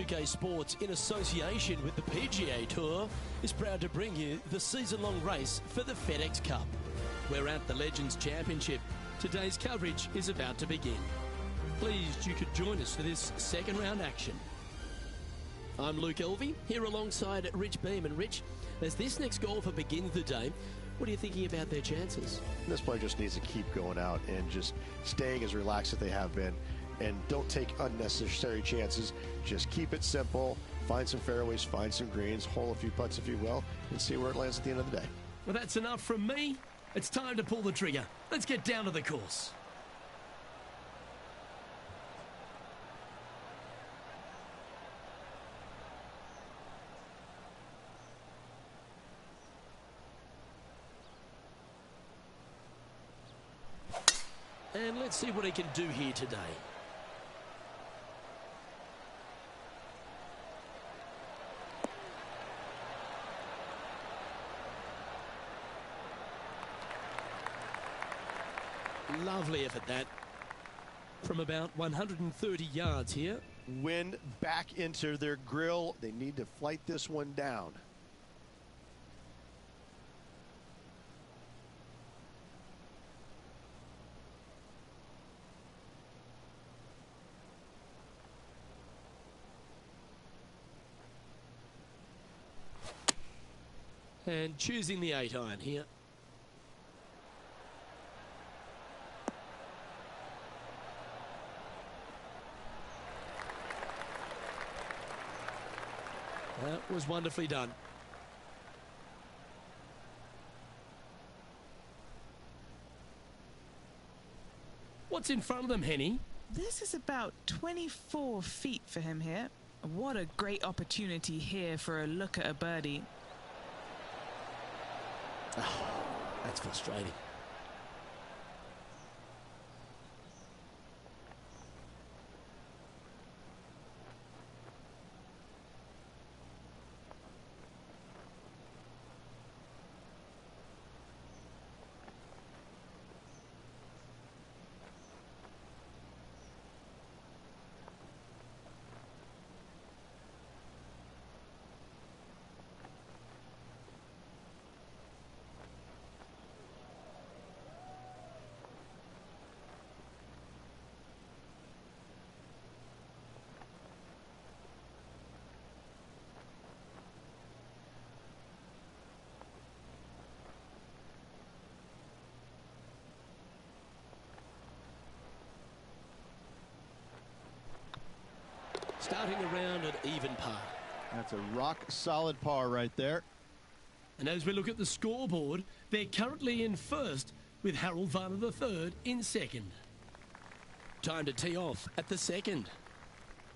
PGATour2K Sports, in association with the PGA Tour, is proud to bring you the season-long race for the FedEx Cup. We're at the Legends Championship. Today's coverage is about to begin. Pleased you could join us for this second round action. I'm Luke Elvey, here alongside Rich Beam. And Rich, as this next golfer begins the day, what are you thinking about their chances? This player just needs to keep going out and just staying as relaxed as they have been. And don't take unnecessary chances. Just keep it simple. Find some fairways, find some greens, hole a few putts if you will, and see where it lands at the end of the day. Well, that's enough from me. It's time to pull the trigger. Let's get down to the course. And let's see what he can do here today. Lovely effort that. From about 130 yards here. Wind back into their grill. They need to flight this one down. And choosing the 8-iron here. That was wonderfully done. What's in front of them, Henny? This is about 24 feet for him here. What a great opportunity here for a look at a birdie. Oh, that's frustrating. Starting around at even par. That's a rock-solid par right there. And as we look at the scoreboard, they're currently in first with Harold Varner III in second. Time to tee off at the second.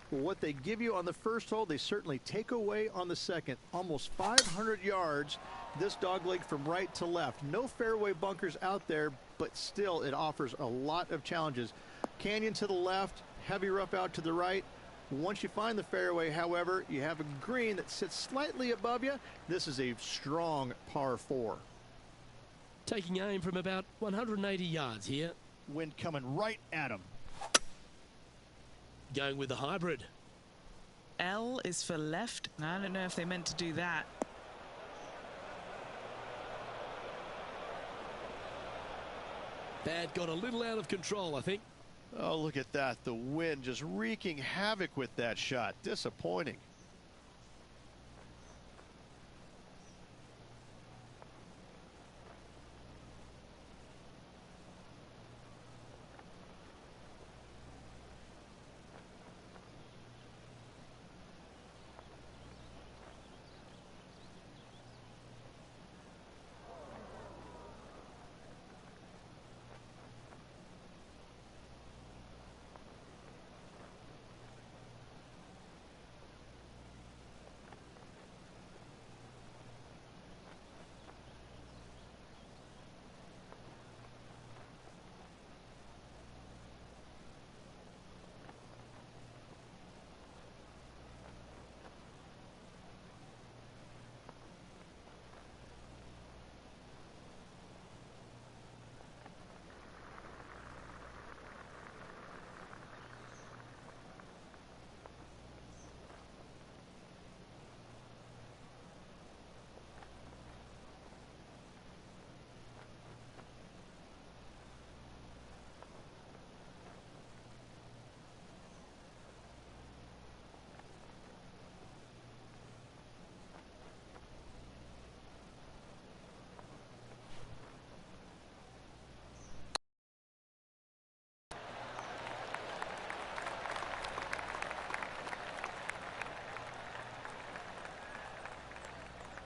Well, what they give you on the first hole, they certainly take away on the second. Almost 500 yards, this dogleg from right to left. No fairway bunkers out there, but still it offers a lot of challenges. Canyon to the left, heavy rough out to the right. Once you find the fairway, however, you have a green that sits slightly above you. This is a strong par 4. Taking aim from about 180 yards here. Wind coming right at him. Going with the hybrid. L is for left. I don't know if they meant to do that. That got a little out of control, I think. Oh, look at that. The wind just wreaking havoc with that shot. Disappointing.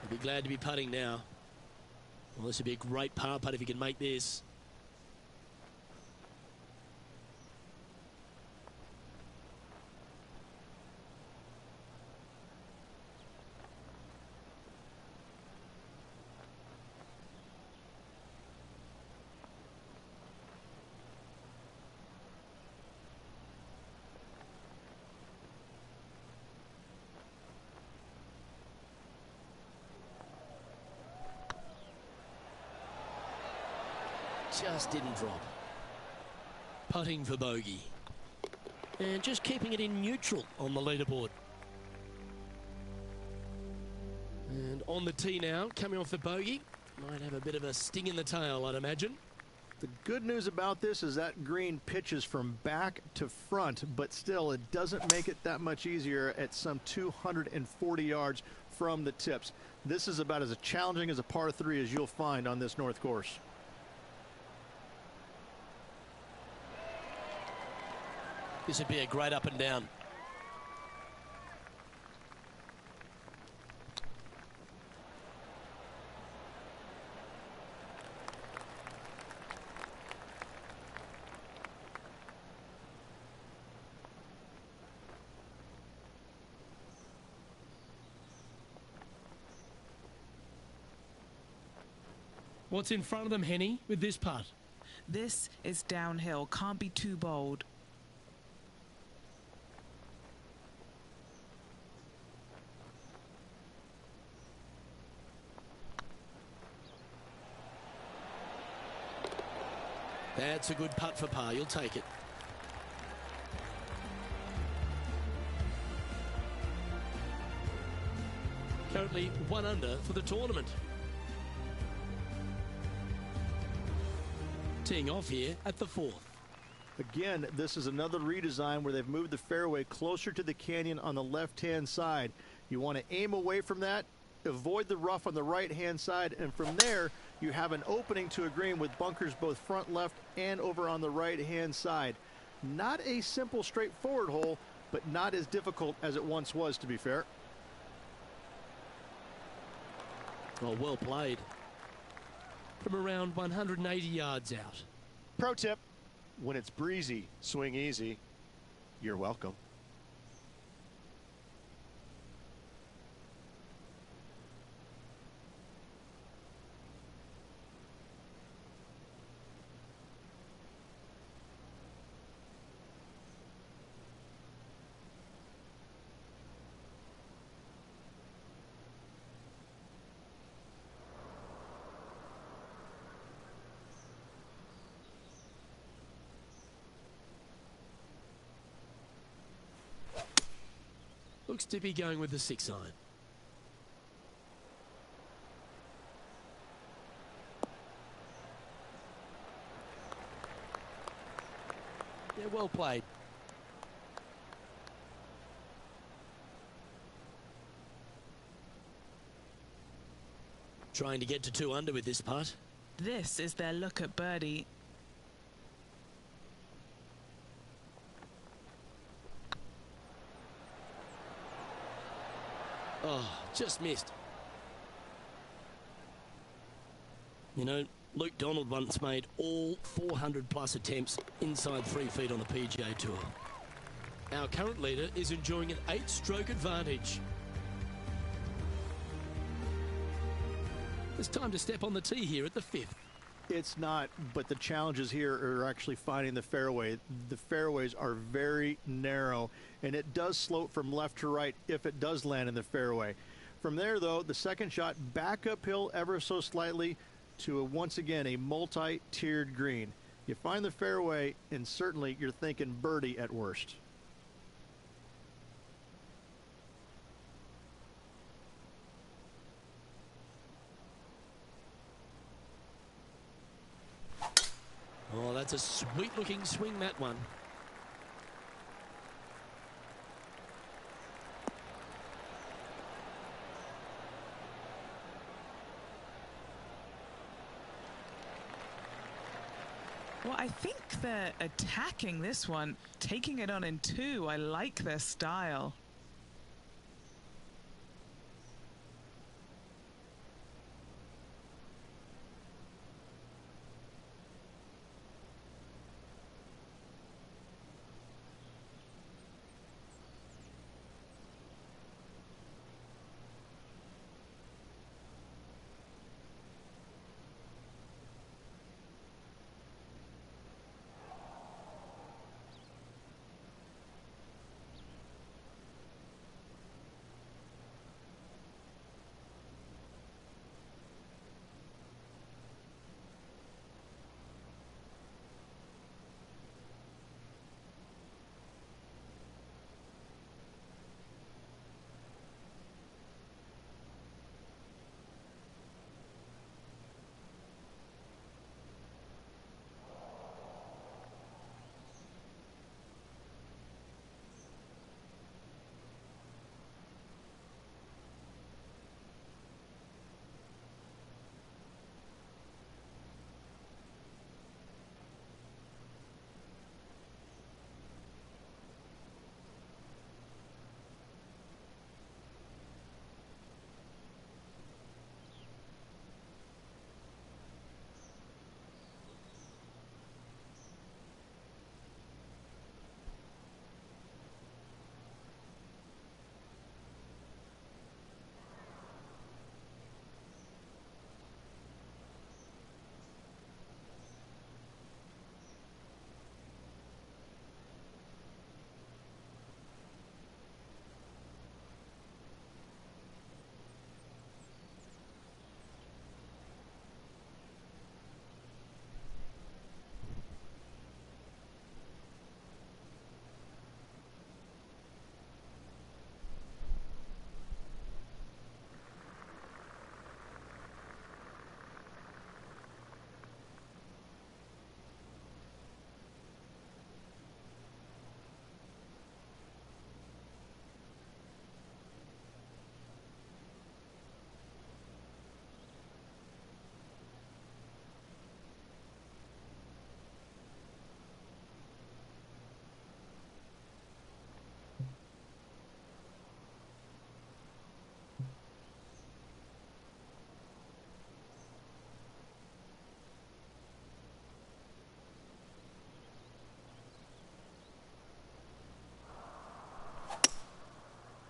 He'll be glad to be putting now. Well, this would be a great par putt if he can make this. Just didn't drop. Putting for bogey. And just keeping it in neutral on the leaderboard. And on the tee now, coming off the bogey. Might have a bit of a sting in the tail, I'd imagine. The good news about this is that green pitches from back to front, but still it doesn't make it that much easier at some 240 yards from the tips. This is about as challenging as a par 3 as you'll find on this North course. This would be a great up and down. What's in front of them, Henny, with this putt? This is downhill. Can't be too bold. That's a good putt for par. You'll take it. Currently 1 under for the tournament. Teeing off here at the 4th. Again, this is another redesign where they've moved the fairway closer to the canyon on the left-hand side. You want to aim away from that, avoid the rough on the right-hand side, and from there you have an opening to a green with bunkers both front left and over on the right-hand side. Not a simple, straightforward hole, but not as difficult as it once was, to be fair. Well played. From around 180 yards out. Pro tip, when it's breezy, swing easy. You're welcome. Looks to be going with the 6-iron. Yeah, well played. Trying to get to 2 under with this putt. This is their look at birdie. Oh, just missed. You know, Luke Donald once made all 400-plus attempts inside 3 feet on the PGA Tour. Our current leader is enjoying an 8-stroke advantage. It's time to step on the tee here at the 5th. It's not, but the challenges here are actually finding the fairway. The fairways are very narrow, and it does slope from left to right if it does land in the fairway. From there, though, the second shot back uphill ever so slightly to, once again, a multi-tiered green. You find the fairway, and certainly you're thinking birdie at worst. Oh, that's a sweet-looking swing, that one. Well, I think they're attacking this one, taking it on in 2. I like their style.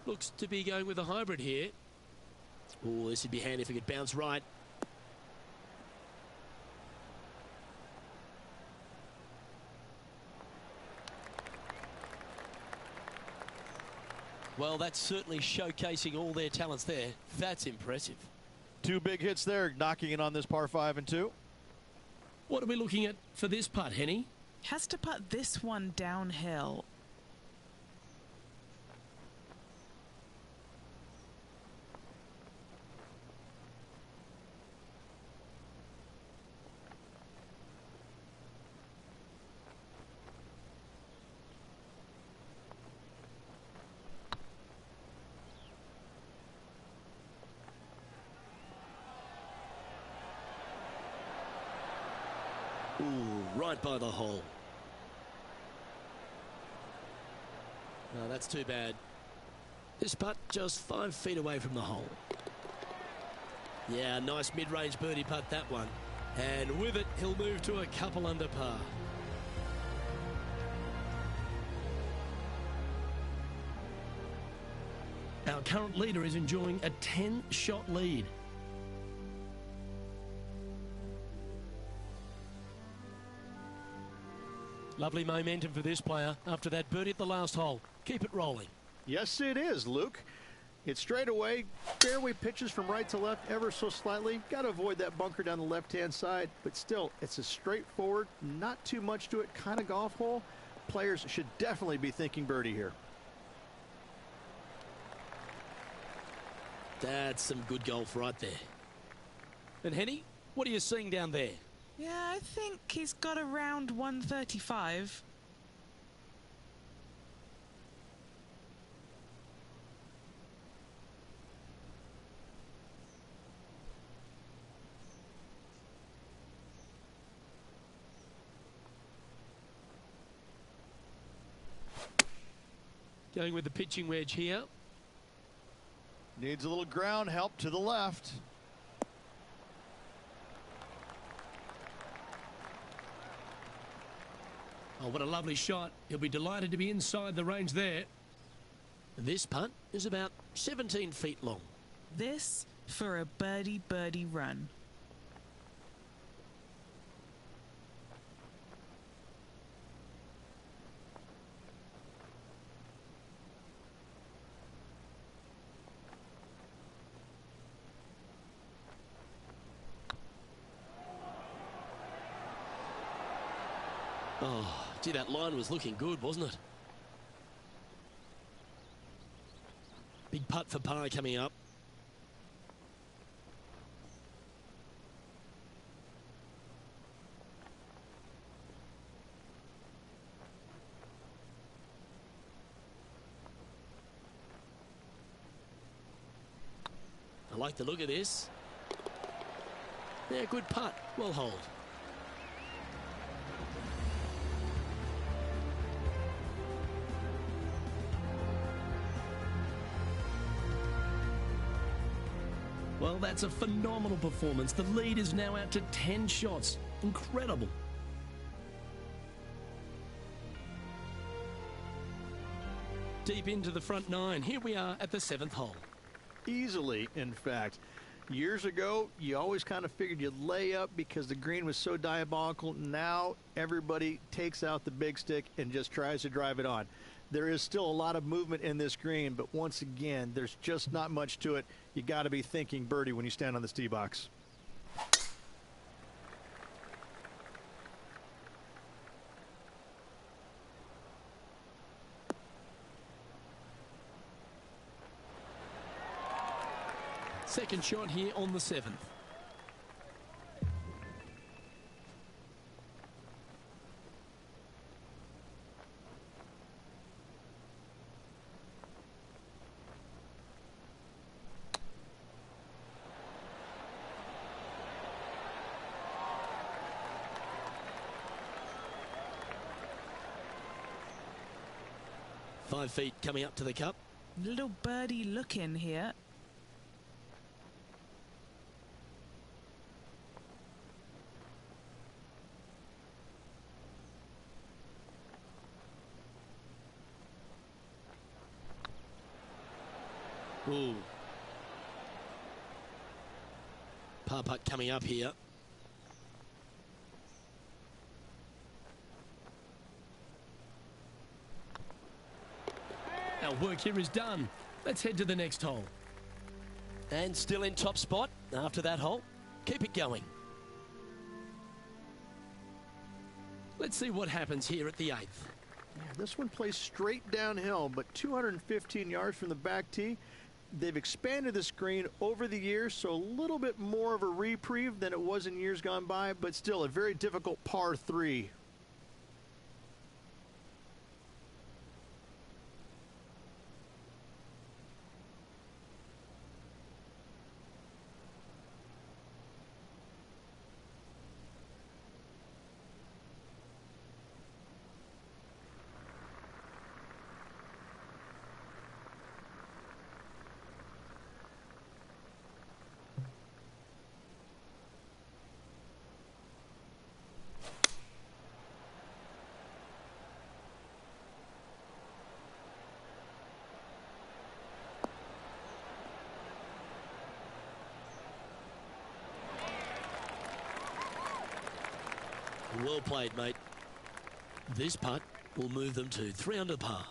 Looks to be going with a hybrid here. Oh, this would be handy if it could bounce right. Well, that's certainly showcasing all their talents there. That's impressive. 2 big hits there, knocking it on this par 5 and 2. What are we looking at for this putt, Henny? Has to putt this one downhill. Ooh, right by the hole. No, that's too bad. This putt just 5 feet away from the hole. Yeah, nice mid-range birdie putt, that one. And with it, he'll move to a couple under par. Our current leader is enjoying a 10-shot lead. Lovely momentum for this player after that birdie at the last hole. Keep it rolling. Yes, it is, Luke. It's straight away, fairway pitches from right to left ever so slightly. Got to avoid that bunker down the left-hand side, but still, it's a straightforward, not too much to it kind of golf hole. Players should definitely be thinking birdie here. That's some good golf right there. And Henny, what are you seeing down there? Yeah, I think he's got around 135. Going with the pitching wedge here. Needs a little ground help to the left. Oh, what a lovely shot. He'll be delighted to be inside the range there. This putt is about 17 feet long. This for a birdie run. Oh, gee, that line was looking good, wasn't it? Big putt for par coming up. I like the look of this. Yeah, good putt. Well hold. Well, that's a phenomenal performance. The lead is now out to 10 shots. Incredible. Deep into the front 9. Here we are at the 7th hole. Easily, in fact. Years ago, you always kind of figured you'd lay up because the green was so diabolical. Now, everybody takes out the big stick and just tries to drive it on. There is still a lot of movement in this green, but once again, there's just not much to it. You got to be thinking birdie when you stand on this tee box. Second shot here on the 7th. Five feet coming up to the cup. Little birdie look in here. Ooh. Par putt coming up here. Our work here is done. Let's head to the next hole. And still in top spot after that hole. Keep it going. Let's see what happens here at the 8th. Yeah, this one plays straight downhill, but 215 yards from the back tee. They've expanded this green over the years, so a little bit more of a reprieve than it was in years gone by, but still a very difficult par 3. Well played, mate. This putt will move them to 3 under par.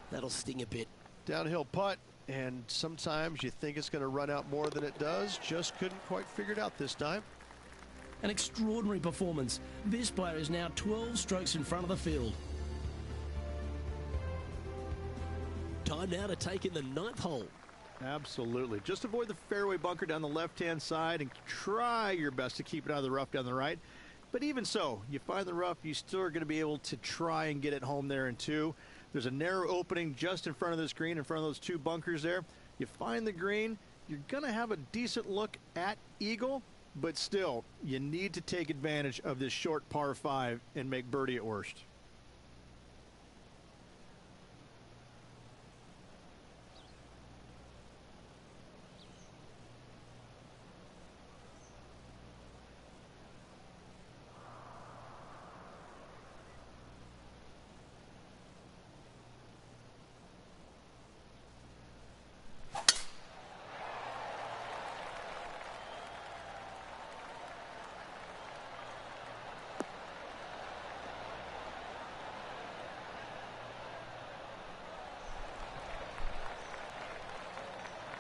That'll sting a bit. Downhill putt, and sometimes you think it's going to run out more than it does. Just couldn't quite figure it out this time. An extraordinary performance. This player is now 12 strokes in front of the field. Time now to take in the 9th hole. Absolutely. Just avoid the fairway bunker down the left-hand side and try your best to keep it out of the rough down the right. But even so, you find the rough, you still are going to be able to try and get it home there in 2. There's a narrow opening just in front of this green, in front of those 2 bunkers there. You find the green, you're going to have a decent look at eagle, but still, you need to take advantage of this short par 5 and make birdie at worst.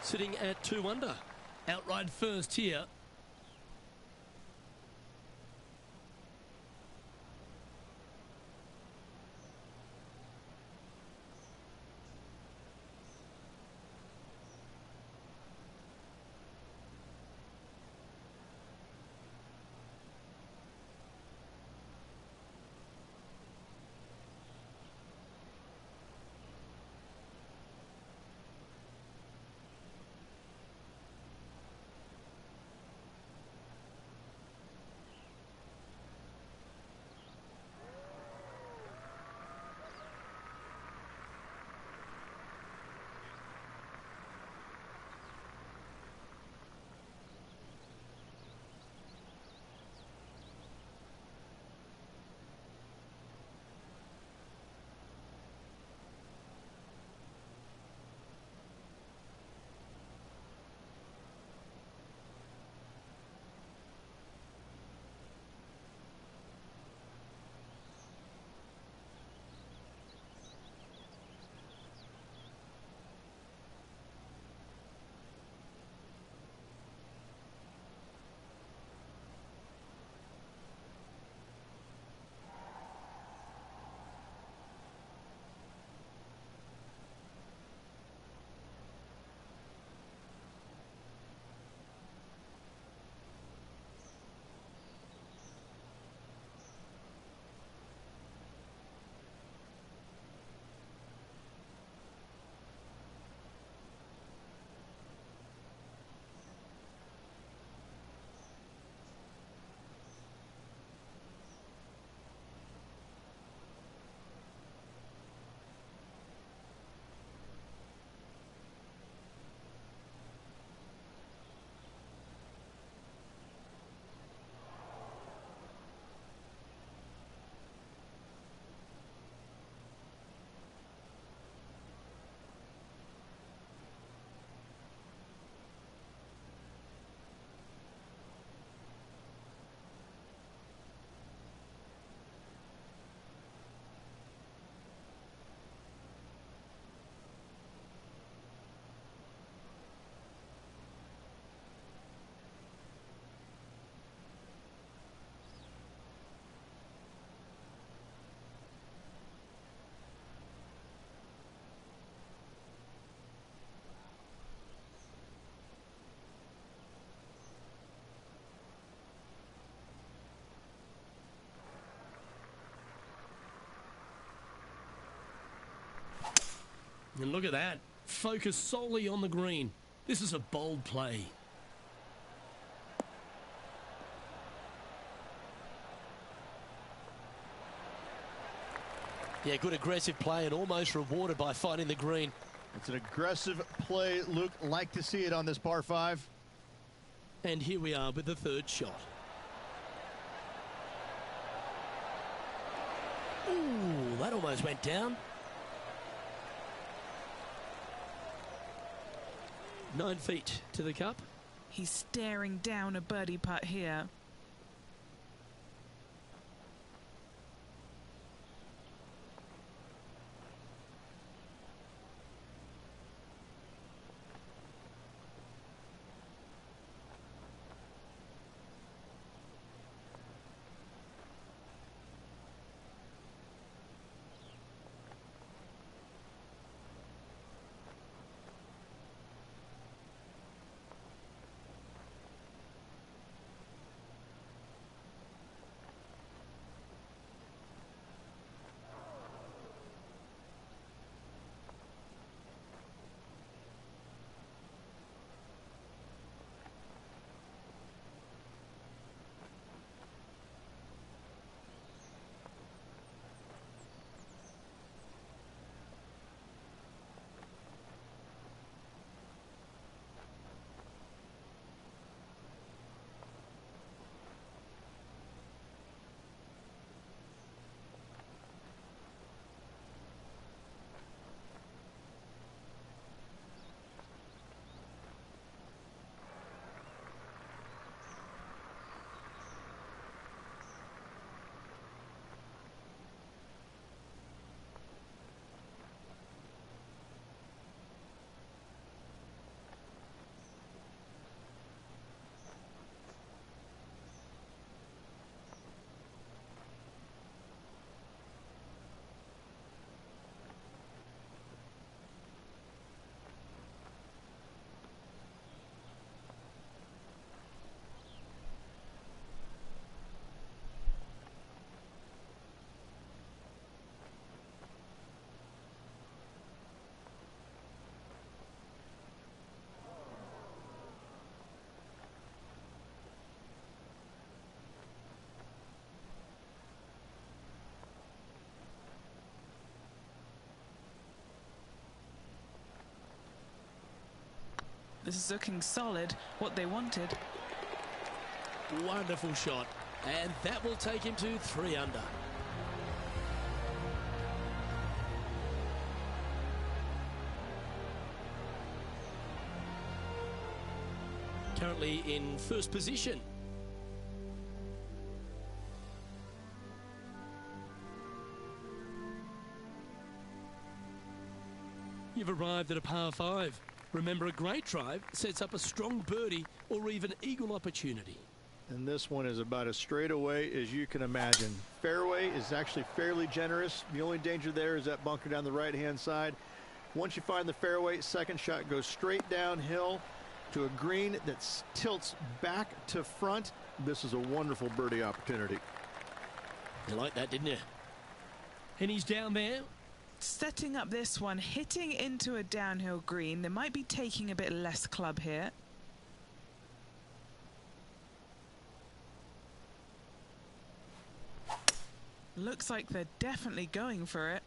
Sitting at 2 under. Outright first here. And look at that. Focus solely on the green. This is a bold play. Yeah, good aggressive play and almost rewarded by finding the green. It's an aggressive play, Luke. Like to see it on this par 5. And here we are with the third shot. Ooh, that almost went down. 9 feet to the cup. He's staring down a birdie putt here. This is looking solid, what they wanted. Wonderful shot. And that will take him to 3 under. Currently in first position. You've arrived at a par 5. Remember, a great drive sets up a strong birdie or even eagle opportunity. And this one is about as straight away as you can imagine. Fairway is actually fairly generous. The only danger there is that bunker down the right-hand side. Once you find the fairway, second shot goes straight downhill to a green that tilts back to front. This is a wonderful birdie opportunity. You like that, didn't you? And he's down there. Setting up this one, hitting into a downhill green. They might be taking a bit less club here. Looks like they're definitely going for it.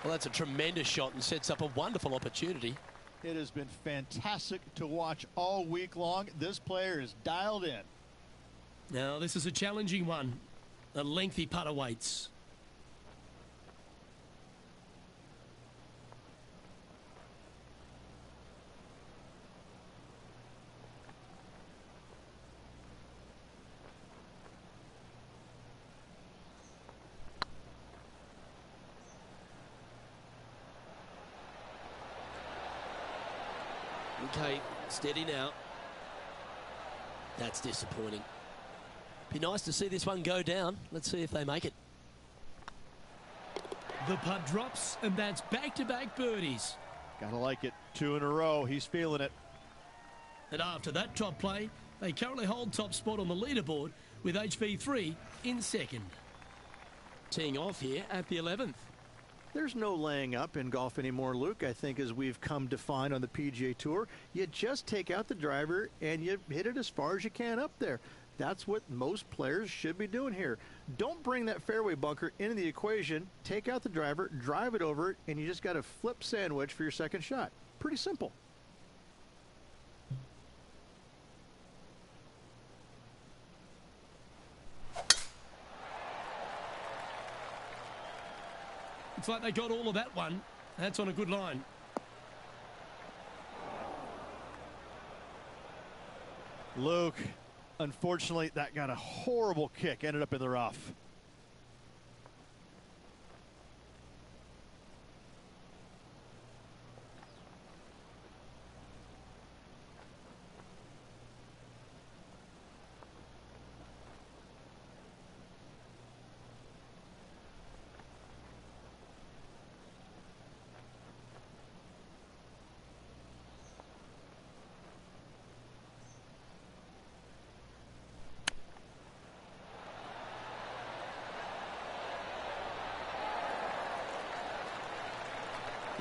Well, that's a tremendous shot and sets up a wonderful opportunity. It has been fantastic to watch all week long. This player is dialed in. Now, this is a challenging one. A lengthy putt awaits. Okay, steady now. That's disappointing. Be nice to see this one go down. Let's see if they make it. The putt drops, and that's back-to-back birdies. Gotta like it. 2 in a row. He's feeling it. And after that top play, they currently hold top spot on the leaderboard with HV3 in second. Teeing off here at the 11th. There's no laying up in golf anymore, Luke. I think as we've come to find on the PGA Tour, you just take out the driver and you hit it as far as you can up there. That's what most players should be doing here. Don't bring that fairway bunker into the equation. Take out the driver, drive it over it, and you just got a flip sandwich for your second shot. Pretty simple. Looks like they got all of that one. That's on a good line. Luke, unfortunately, that got a horrible kick. Ended up in the rough.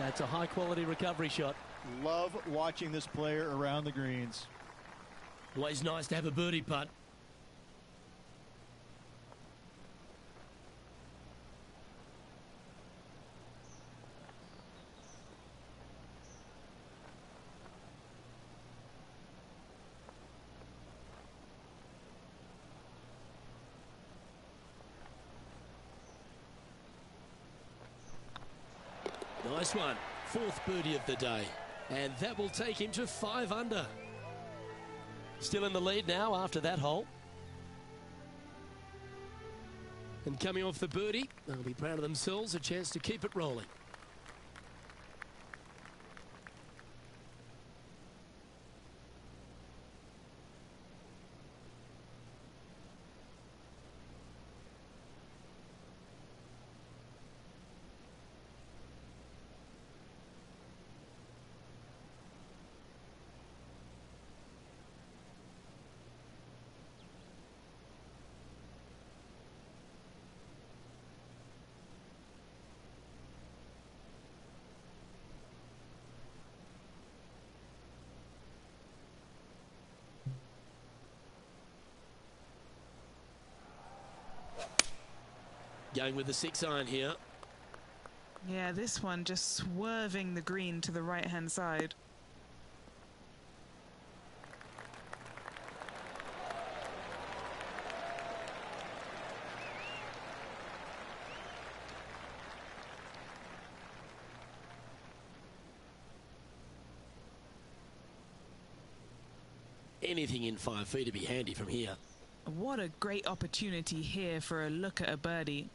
That's a high-quality recovery shot. Love watching this player around the greens. Always nice to have a birdie putt. Nice one. 4th birdie of the day. And that will take him to 5 under. Still in the lead now after that hole. And coming off the birdie, they'll be proud of themselves. A chance to keep it rolling. Going with the 6-iron here. Yeah, this one just swerving the green to the right-hand side. Anything in 5 feet to be handy from here. What a great opportunity here for a look at a birdie.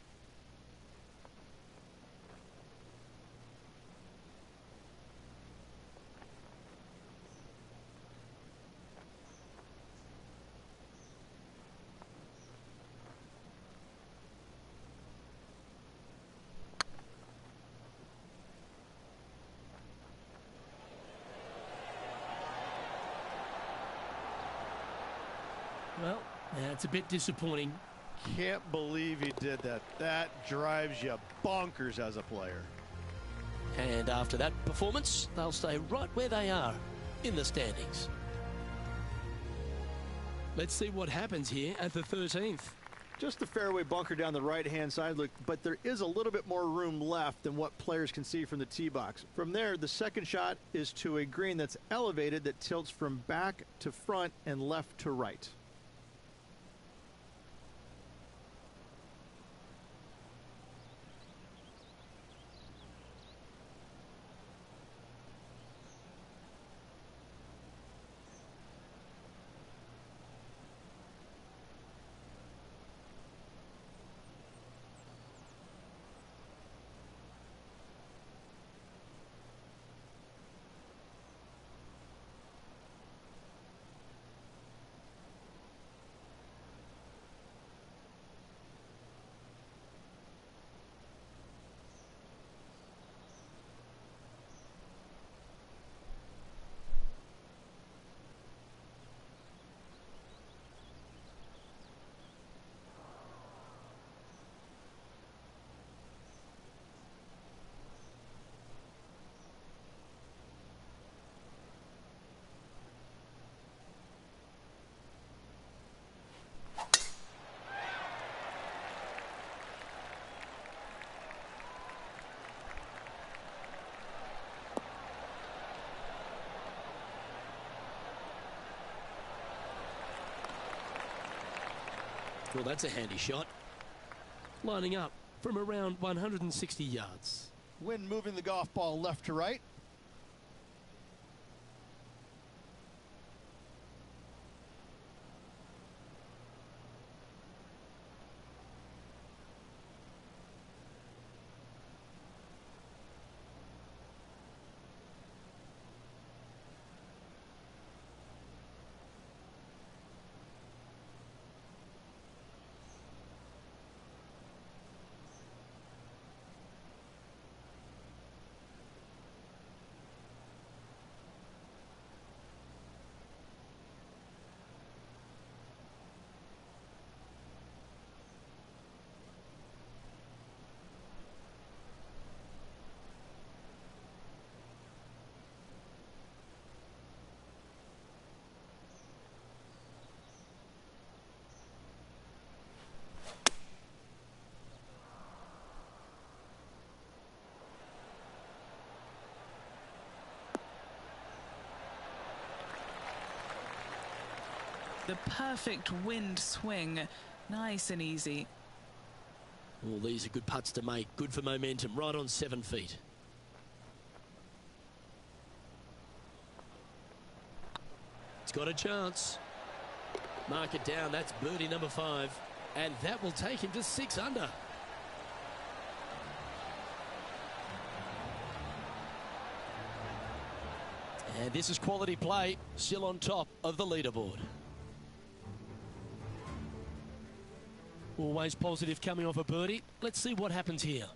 Well, that's a bit disappointing. Can't believe he did that. That drives you bonkers as a player. And after that performance, they'll stay right where they are in the standings. Let's see what happens here at the 13th. Just the fairway bunker down the right-hand side, look, but there is a little bit more room left than what players can see from the tee box. From there, the second shot is to a green that's elevated that tilts from back to front and left to right. Well, that's a handy shot. Lining up from around 160 yards. Wind moving the golf ball left to right. The perfect wind swing. Nice and easy. Well, these are good putts to make. Good for momentum. Right on 7 feet. It's got a chance. Mark it down. That's birdie number 5. And that will take him to 6 under. And this is quality play. Still on top of the leaderboard. Always positive coming off a birdie. Let's see what happens here.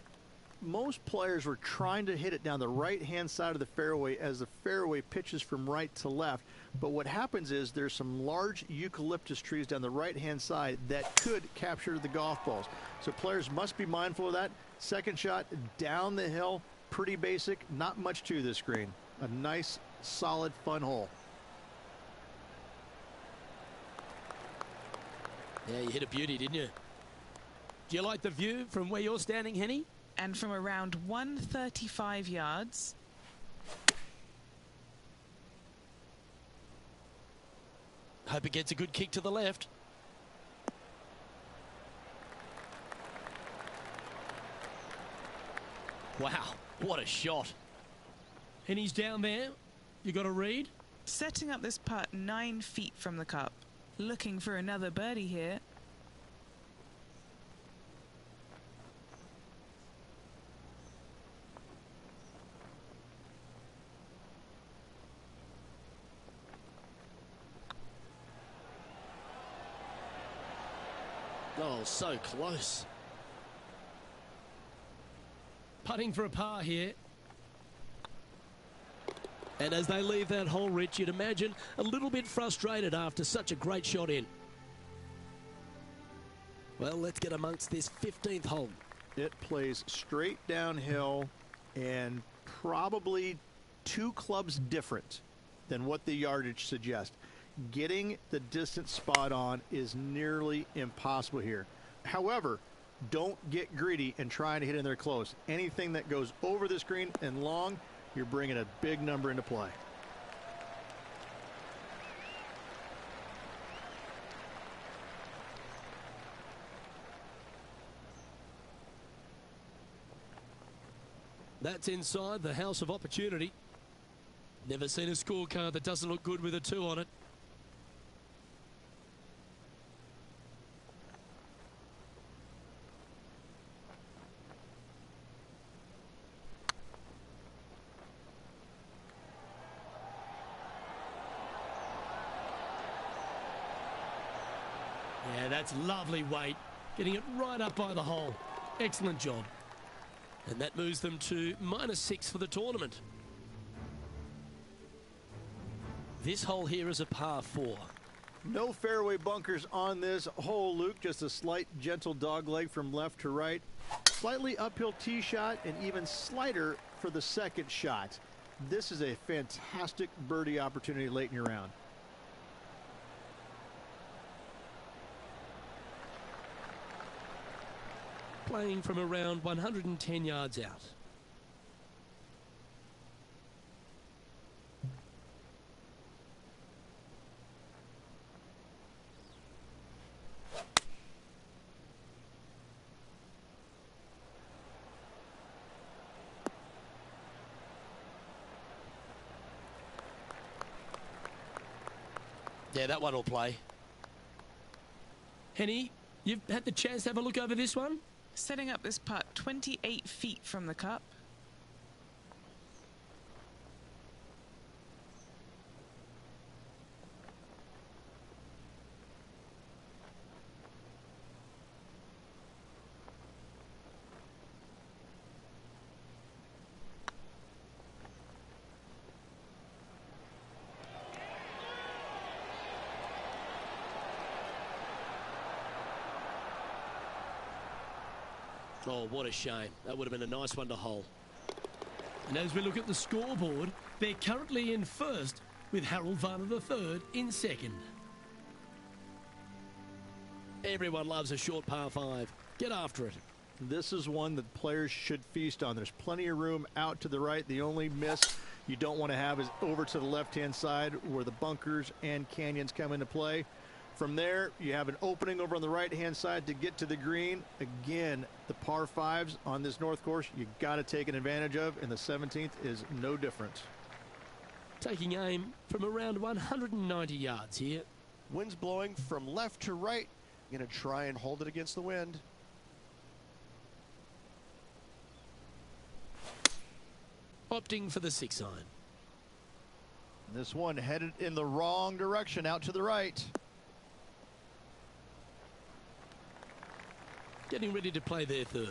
Most players were trying to hit it down the right-hand side of the fairway as the fairway pitches from right to left. But what happens is there's some large eucalyptus trees down the right-hand side that could capture the golf balls. So players must be mindful of that. Second shot down the hill, pretty basic, not much to this green. A nice, solid, fun hole. Yeah, you hit a beauty, didn't you? Do you like the view from where you're standing, Henny? And from around 135 yards. Hope it gets a good kick to the left. Wow, what a shot. Henny's down there. You got a read? Setting up this putt 9 feet from the cup. Looking for another birdie here. Oh, so close. Putting for a par here. And as they leave that hole, Rich, you'd imagine a little bit frustrated after such a great shot in. Well, let's get amongst this 15th hole. It plays straight downhill and probably 2 clubs different than what the yardage suggests. Getting the distance spot on is nearly impossible here. However, don't get greedy and trying to hit in there close. Anything that goes over the screen and long, you're bringing a big number into play. That's inside the house of opportunity. Never seen a scorecard that doesn't look good with a 2 on it. Yeah, that's lovely weight. Getting it right up by the hole. Excellent job. And that moves them to -6 for the tournament. This hole here is a par 4. No fairway bunkers on this hole, Luke. Just a slight, gentle dogleg from left to right. Slightly uphill tee shot and even slighter for the second shot. This is a fantastic birdie opportunity late in your round. Playing from around 110 yards out. Yeah, that one will play. Henny, you've had the chance to have a look over this one? Setting up this putt 28 feet from the cup. Oh, what a shame. That would have been a nice one to hole. And as we look at the scoreboard, they're currently in first with Harold Varner III in second. Everyone loves a short par 5. Get after it. This is one that players should feast on. There's plenty of room out to the right. The only miss you don't want to have is over to the left-hand side where the bunkers and canyons come into play. From there, you have an opening over on the right-hand side to get to the green. Again, the par 5s on this north course, you got to take an advantage of, and the 17th is no different. Taking aim from around 190 yards here. Wind's blowing from left to right. Going to try and hold it against the wind. Opting for the 6-iron. This one headed in the wrong direction, out to the right. Getting ready to play their third.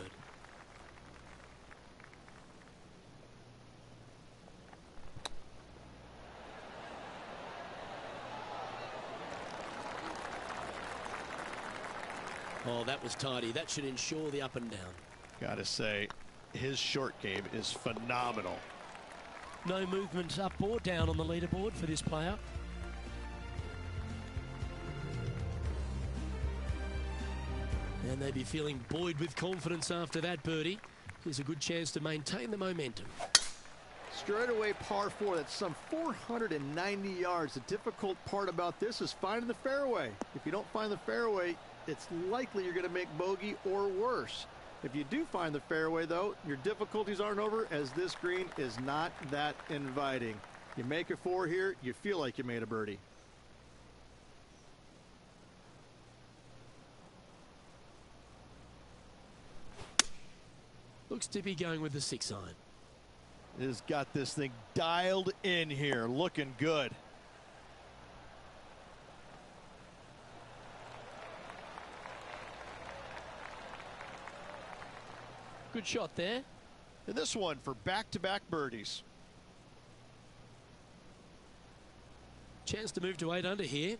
Oh, that was tidy. That should ensure the up and down. Gotta say, his short game is phenomenal. No movement up or down on the leaderboard for this player. And they'd be feeling buoyed with confidence after that birdie. Here's a good chance to maintain the momentum. Straightaway par 4, that's some 490 yards. The difficult part about this is finding the fairway. If you don't find the fairway, it's likely you're going to make bogey or worse. If you do find the fairway, though, your difficulties aren't over, as this green is not that inviting. You make a 4 here, you feel like you made a birdie. Looks to be going with the 6-iron. It has got this thing dialed in here, looking good. Good shot there. And this one for back-to-back birdies. Chance to move to 8 under here.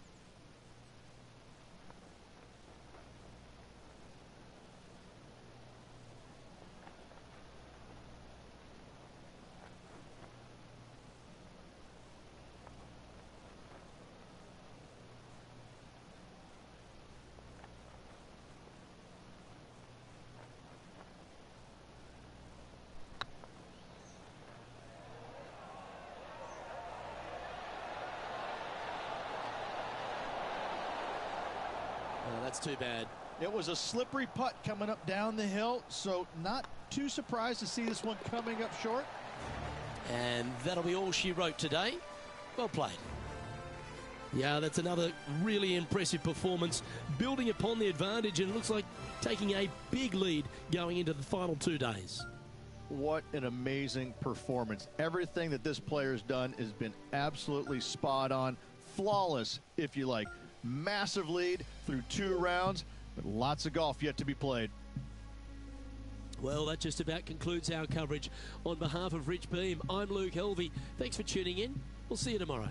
That's too bad. It was a slippery putt coming up down the hill, so not too surprised to see this one coming up short. And that'll be all she wrote today. Well played. Yeah, that's another really impressive performance, building upon the advantage, and it looks like taking a big lead going into the final 2 days. What an amazing performance. Everything that this player has done has been absolutely spot on, flawless, if you like. Massive lead through 2 rounds, but lots of golf yet to be played. Well, that just about concludes our coverage. On behalf of Rich Beam, I'm Luke Helvey. Thanks for tuning in. We'll see you tomorrow.